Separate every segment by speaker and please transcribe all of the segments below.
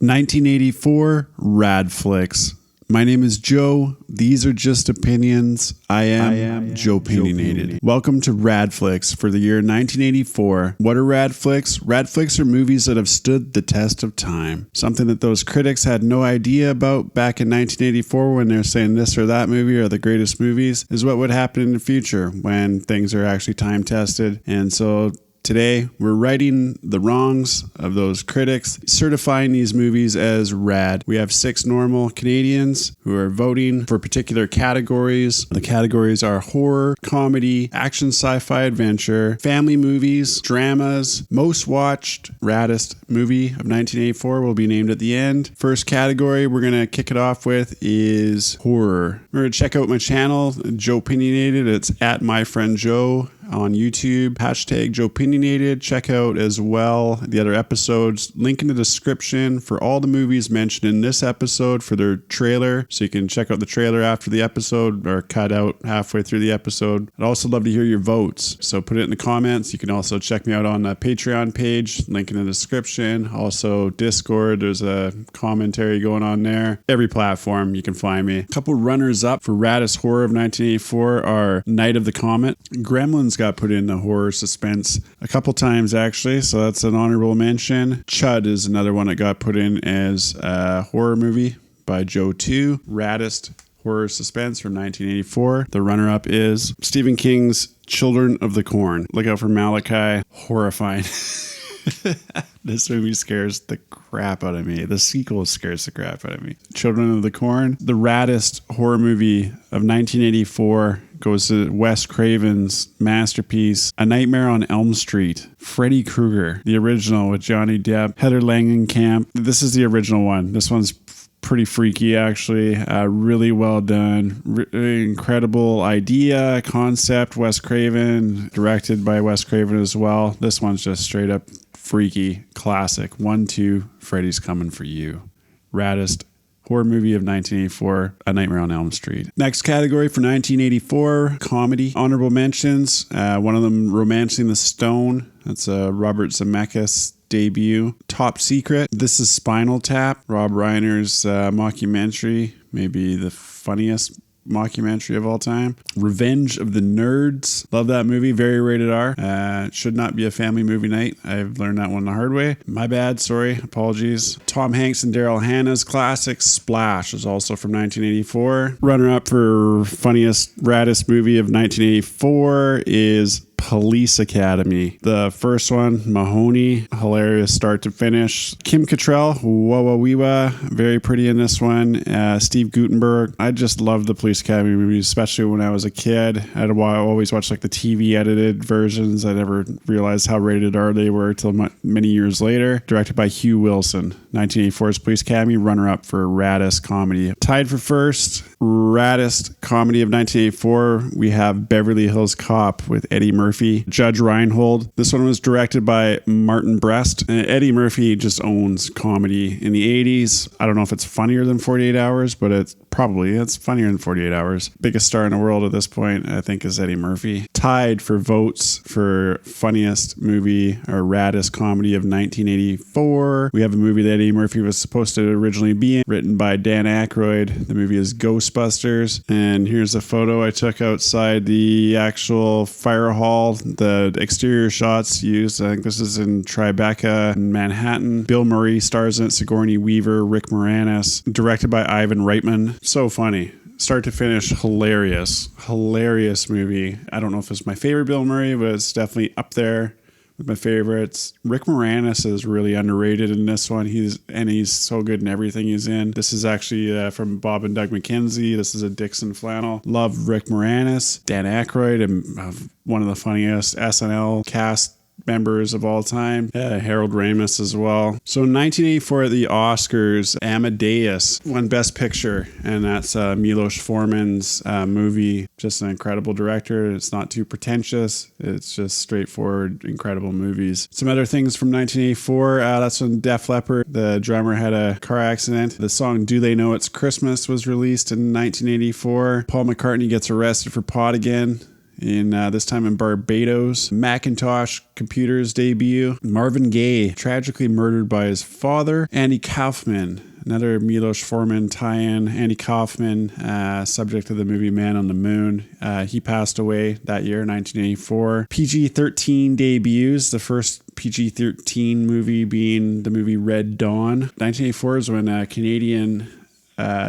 Speaker 1: 1984 Rad Flicks. My name is Joe. These are just opinions. I am JOEpinionated. Welcome to Rad Flicks for the year 1984. What are Rad Flicks? Rad Flicks are movies that have stood the test of time. Something that those critics had no idea about back in 1984 when they're saying this or that movie are the greatest movies is what would happen in the future when things are actually time tested. And so today, we're righting the wrongs of those critics, certifying these movies as rad. We have 6 normal Canadians who are voting for particular categories. The categories are horror, comedy, action, sci-fi, adventure, family movies, dramas. Most watched, raddest movie of 1984 will be named at the end. First category we're going to kick it off with is horror. Remember to check out my channel, JOEpinionated. It's at my friend Joe on YouTube, hashtag JOEpinionated. Check out as well the other episodes. Link in the description for all the movies mentioned in this episode for their trailer, so you can check out the trailer after the episode or cut out halfway through the episode. I'd also love to hear your votes, so put it in the comments. You can also check me out on the Patreon page, link in the description. Also Discord, there's a commentary going on there. Every platform you can find me. A couple runners up for raddest horror of 1984 are Night of the Comet. Gremlins got put in the horror suspense a couple times actually, so that's an honorable mention. Chud is another one that got put in as a horror movie by Joe 2. Raddest horror suspense from 1984. The runner-up is Stephen King's Children of the Corn. Look out for Malachi. Horrifying. This movie scares the crap out of me. The sequel scares the crap out of me. Children of the Corn. The raddest horror movie of 1984 goes to Wes Craven's masterpiece, A Nightmare on Elm Street. Freddy Krueger, the original with Johnny Depp, Heather Langenkamp. This is the original one. This one's pretty freaky, actually. Really well done. Incredible idea, concept. Wes Craven, directed by Wes Craven as well. This one's just straight up freaky, classic. 1, 2, Freddy's Coming for You. Raddest horror movie of 1984, A Nightmare on Elm Street. Next category for 1984, comedy. Honorable mentions. One of them, Romancing the Stone. That's a Robert Zemeckis debut. Top Secret. This is Spinal Tap. Rob Reiner's mockumentary. Maybe the funniest mockumentary of all time. Revenge of the Nerds. Love that movie. Very rated R. Should not be a family movie night. I've learned that one the hard way. My bad. Sorry. Apologies. Tom Hanks and Daryl Hannah's classic Splash is also from 1984. Runner up for funniest, raddest movie of 1984 is Police Academy. The first one, Mahoney, hilarious start to finish. Kim Cattrall, Wawawiwa, very pretty in this one. Steve Guttenberg. I just love the Police Academy movies, especially when I was a kid. I'd always watch like the TV edited versions. I never realized how rated R they were till many years later. Directed by Hugh Wilson. 1984's Police Academy, runner up for raddest comedy. Tied for first, raddest comedy of 1984, we have Beverly Hills Cop with Eddie Murphy, Judge Reinhold. This one was directed by Martin Brest. Eddie Murphy just owns comedy in the 80s. I don't know if it's funnier than 48 Hours, but it's funnier than 48 Hours. Biggest star in the world at this point, I think, is Eddie Murphy. Tied for votes for funniest movie or raddest comedy of 1984. We have a movie that Eddie Murphy was supposed to originally be in, written by Dan Aykroyd. The movie is Ghostbusters. And here's a photo I took outside the actual fire hall. The exterior shots used, I think this is in Tribeca in Manhattan. Bill Murray stars in it, Sigourney Weaver, Rick Moranis. Directed by Ivan Reitman. So funny. Start to finish, hilarious movie. I don't know if it's my favorite Bill Murray, but it's definitely up there with my favorites. Rick Moranis is really underrated in this one. He's so good in everything he's in. This is actually from Bob and Doug McKenzie. This is a Dixon flannel. Love Rick Moranis. Dan Aykroyd, and one of the funniest SNL cast members of all time. Harold Ramis as well. So in 1984 at the Oscars, Amadeus won Best Picture, and that's Milos Forman's movie. Just an incredible director. It's not too pretentious. It's just straightforward, incredible movies. Some other things from 1984. That's when Def Leppard, the drummer, had a car accident. The song Do They Know It's Christmas was released in 1984. Paul McCartney gets arrested for pot again in this time in Barbados. Macintosh Computers debut. Marvin Gaye, tragically murdered by his father. Andy Kaufman, another Milos Forman tie-in. Andy Kaufman, subject of the movie Man on the Moon. He passed away that year, 1984. PG-13 debuts, the first PG-13 movie being the movie Red Dawn. 1984 is when Canadian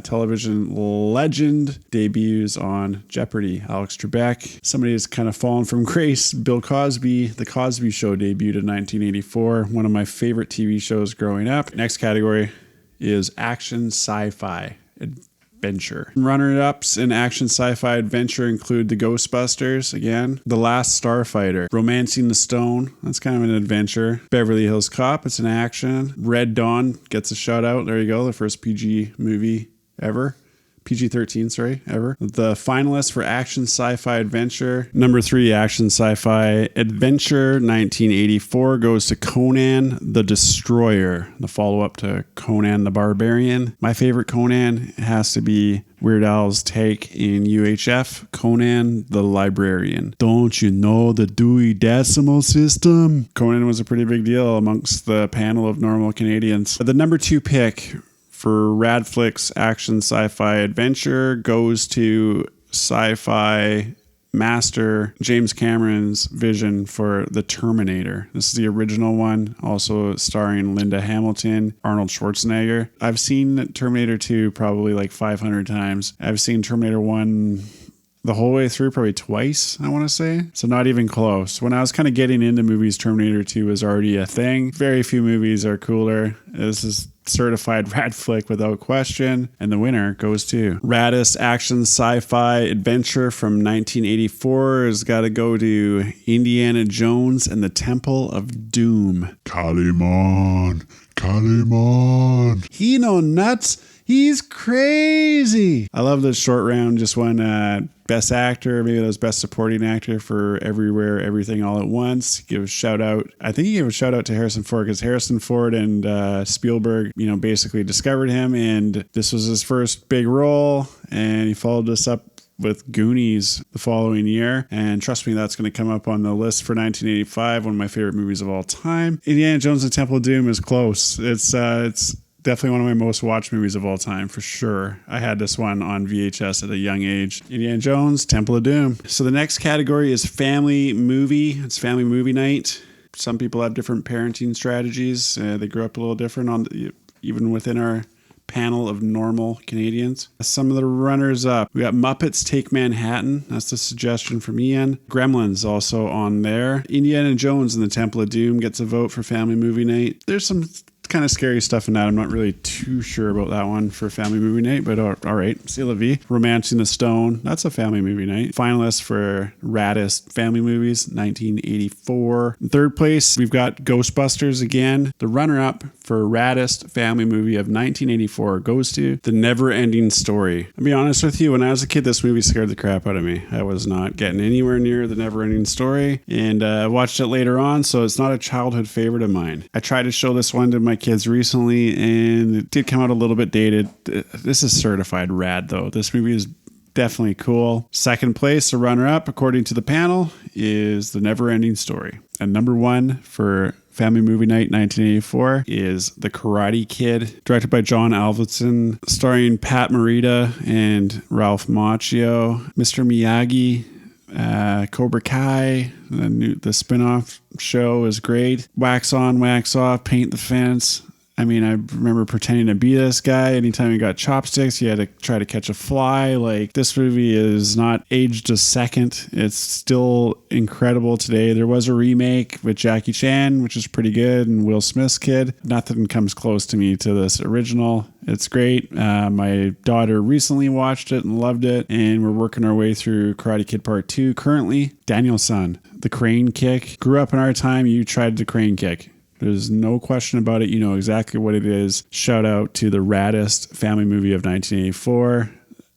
Speaker 1: television legend debuts on Jeopardy! Alex Trebek. Somebody has kind of fallen from grace. Bill Cosby. The Cosby Show debuted in 1984. One of my favorite TV shows growing up. Next category is action sci-fi adventure. Runner-ups in action sci-fi adventure include The Ghostbusters, again, The Last Starfighter, Romancing the Stone, that's kind of an adventure, Beverly Hills Cop, it's an action, Red Dawn gets a shout out, there you go, the first PG movie ever. PG-13, sorry, ever. The finalists for action sci-fi adventure. Number 3, action sci-fi adventure, 1984, goes to Conan the Destroyer, the follow-up to Conan the Barbarian. My favorite Conan has to be Weird Al's take in UHF, Conan the Librarian. Don't you know the Dewey Decimal System? Conan was a pretty big deal amongst the panel of normal Canadians. The number 2 pick for Radflicks action sci-fi adventure goes to sci-fi master James Cameron's vision for The Terminator. This is the original one, also starring Linda Hamilton, Arnold Schwarzenegger. I've seen Terminator 2 probably like 500 times. I've seen Terminator 1 the whole way through probably twice, I want to say. So not even close. When I was kind of getting into movies, Terminator 2 was already a thing. Very few movies are cooler. This is certified Rad Flick without question. And the winner goes to Raddest action sci-fi adventure from 1984 has got to go to Indiana Jones and the Temple of Doom. Kaliman. He no nuts. He's crazy. I love the short round. Just won Best Actor. Maybe that was Best Supporting Actor for Everywhere, Everything, All at Once. Give a shout out. I think he gave a shout out to Harrison Ford because Harrison Ford and Spielberg, basically discovered him. And this was his first big role. And he followed this up with Goonies the following year. And trust me, that's going to come up on the list for 1985. One of my favorite movies of all time. Indiana Jones and Temple of Doom is close. It's definitely one of my most watched movies of all time, for sure. I had this one on VHS at a young age. Indiana Jones, Temple of Doom. So the next category is family movie. It's family movie night. Some people have different parenting strategies. They grew up a little different even within our panel of normal Canadians. Some of the runners up. We got Muppets Take Manhattan. That's the suggestion from Ian. Gremlins also on there. Indiana Jones and the Temple of Doom gets a vote for family movie night. There's some kind of scary stuff in that. I'm not really too sure about that one for family movie night, but all right. C'est la vie. Romancing the Stone. That's a family movie night. Finalists for Raddest family movies, 1984. In third place, we've got Ghostbusters again. The runner-up for Raddest family movie of 1984 goes to The Never Ending Story. I'll be honest with you, when I was a kid, this movie scared the crap out of me. I was not getting anywhere near The Never Ending Story, and I watched it later on, so it's not a childhood favorite of mine. I tried to show this one to my kids recently, and it did come out a little bit dated. This is certified rad, though. This movie is definitely cool. Second place, a runner-up, according to the panel, is The Never Ending Story. And number 1 for Family Movie Night 1984 is The Karate Kid, directed by John Avildsen, starring Pat Morita and Ralph Macchio. Mr. Miyagi, Cobra Kai, the spin-off show is great. Wax on, wax off, paint the fence. I mean, I remember pretending to be this guy. Anytime he got chopsticks, he had to try to catch a fly. Like, this movie is not aged a second. It's still incredible today. There was a remake with Jackie Chan, which is pretty good, and Will Smith's kid. Nothing comes close to me to this original. It's great. My daughter recently watched it and loved it, and we're working our way through Karate Kid Part 2 currently. Daniel's son, the crane kick. Grew up in our time, you tried the crane kick. There's no question about it. You know exactly what it is. Shout out to the raddest family movie of 1984.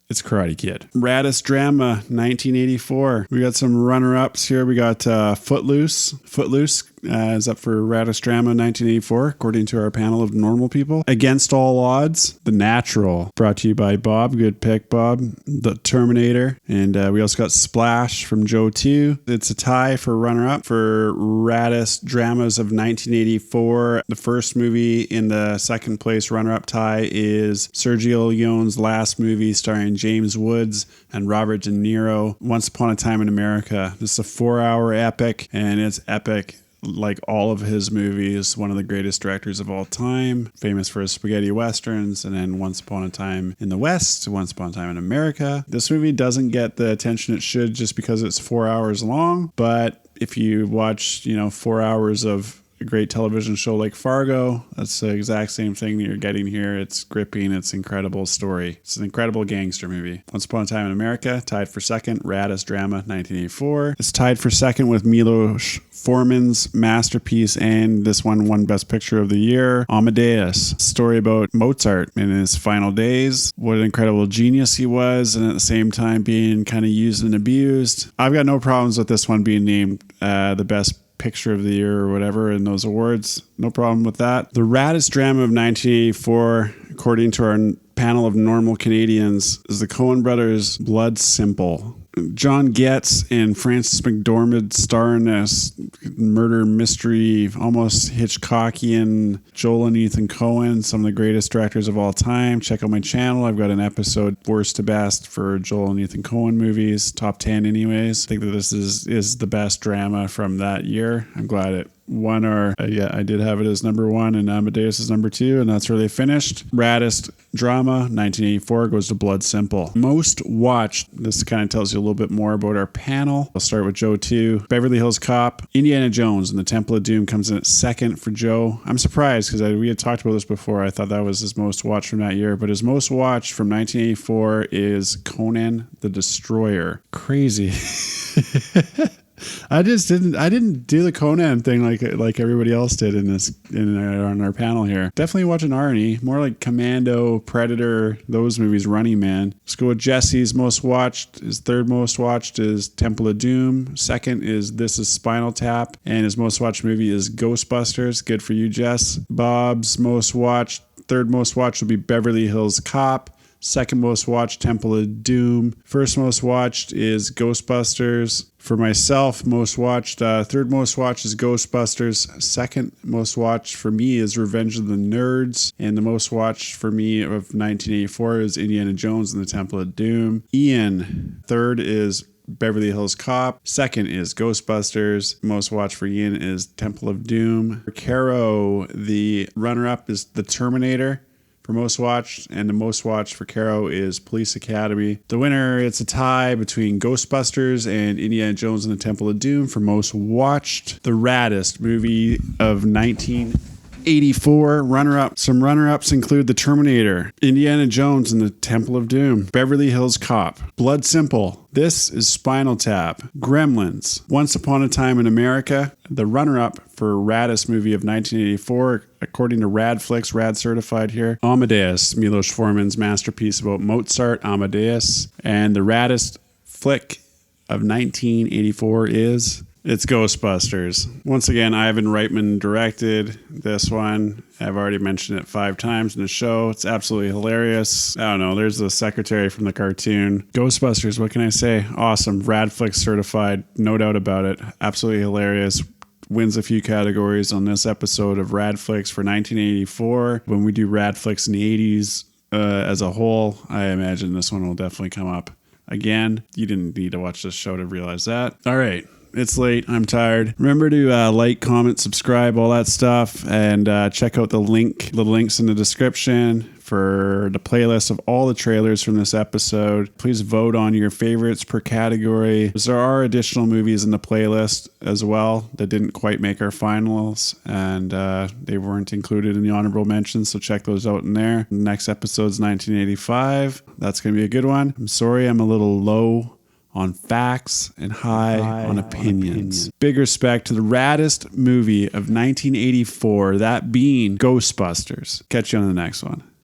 Speaker 1: It's Karate Kid. Raddest drama, 1984. We got some runner-ups here. We got Footloose. Footloose is up for Raddest Drama 1984, according to our panel of normal people. Against All Odds, The Natural, brought to you by Bob. Good pick, Bob. The Terminator. And we also got Splash from Joe 2. It's a tie for runner-up for Raddest Dramas of 1984. The first movie in the second place runner-up tie is Sergio Leone's last movie starring James Woods and Robert De Niro, Once Upon a Time in America. This is a 4-hour epic, and it's epic like all of his movies. One of the greatest directors of all time, famous for his spaghetti westerns, and then Once Upon a Time in the West, Once Upon a Time in America. This movie doesn't get the attention it should just because it's 4 hours long, but if you watch, 4 hours of a great television show like Fargo, that's the exact same thing that you're getting here. It's gripping. It's an incredible story. It's an incredible gangster movie. Once Upon a Time in America, tied for second. Raddest Drama 1984. It's tied for second with Milos Forman's masterpiece, and this one won Best Picture of the Year, Amadeus. Story about Mozart in his final days. What an incredible genius he was, and at the same time being kind of used and abused. I've got no problems with this one being named the Best Picture of the Year or whatever in those awards. No problem with that. The Raddest Drama of 1984, according to our panel of normal Canadians, is the Coen brothers' Blood Simple. John Getz and Frances McDormand star in this murder mystery, almost Hitchcockian. Joel and Ethan Coen, some of the greatest directors of all time. Check out my channel. I've got an episode worst to best for Joel and Ethan Coen movies, top 10 anyways. I think that this is the best drama from that year. I'm glad it won, or I did have it as number one and Amadeus is number two, and that's where they finished. Raddest Drama 1984 goes to Blood Simple. Most watched, this kind of tells you a little bit more about our panel. I'll start with Joe 2. Beverly Hills Cop. Indiana Jones and the Temple of Doom comes in at second for Joe. I'm surprised because we had talked about this before. I thought that was his most watched from that year, but his most watched from 1984 is Conan the Destroyer. Crazy. I didn't do the Conan thing like everybody else did on our panel here. Definitely watching Arnie, more like Commando, Predator, those movies, Running Man. Let's go with Jesse's most watched. His third most watched is Temple of Doom. Second is This Is Spinal Tap, and his most watched movie is Ghostbusters. Good for you, Jess. Bob's most watched, third most watched will be Beverly Hills Cop. Second most watched, Temple of Doom. First most watched is Ghostbusters. For myself, most watched, third most watched is Ghostbusters. Second most watched for me is Revenge of the Nerds. And the most watched for me of 1984 is Indiana Jones and the Temple of Doom. Ian, third is Beverly Hills Cop. Second is Ghostbusters. Most watched for Ian is Temple of Doom. For Caro, the runner-up is The Terminator for most watched, and the most watched for Caro is Police Academy. The winner, it's a tie between Ghostbusters and Indiana Jones and the Temple of Doom for most watched. The raddest movie of 1984. Runner-up. Some runner-ups include The Terminator, Indiana Jones and the Temple of Doom, Beverly Hills Cop, Blood Simple, This Is Spinal Tap, Gremlins, Once Upon a Time in America. The runner-up for raddest movie of 1984, according to Rad Flicks, Rad certified here, Amadeus, Milos Forman's masterpiece about Mozart, Amadeus. And the raddest flick of 1984 is... it's Ghostbusters. Once again, Ivan Reitman directed this one. I've already mentioned it 5 times in the show. It's absolutely hilarious. I don't know. There's the secretary from the cartoon. Ghostbusters, what can I say? Awesome. Radflicks certified. No doubt about it. Absolutely hilarious. Wins a few categories on this episode of Radflicks for 1984. When we do Radflicks in the 80s as a whole, I imagine this one will definitely come up again. You didn't need to watch this show to realize that. All right. It's late. I'm tired. Remember to like, comment, subscribe, all that stuff, and check out the links in the description for the playlist of all the trailers from this episode. Please vote on your favorites per category. There are additional movies in the playlist as well that didn't quite make our finals, and they weren't included in the honorable mentions, so check those out in there. The next episode's 1985. That's going to be a good one. I'm sorry I'm a little low on facts and high on opinions. Big respect to the raddest movie of 1984, that being Ghostbusters. Catch you on the next one.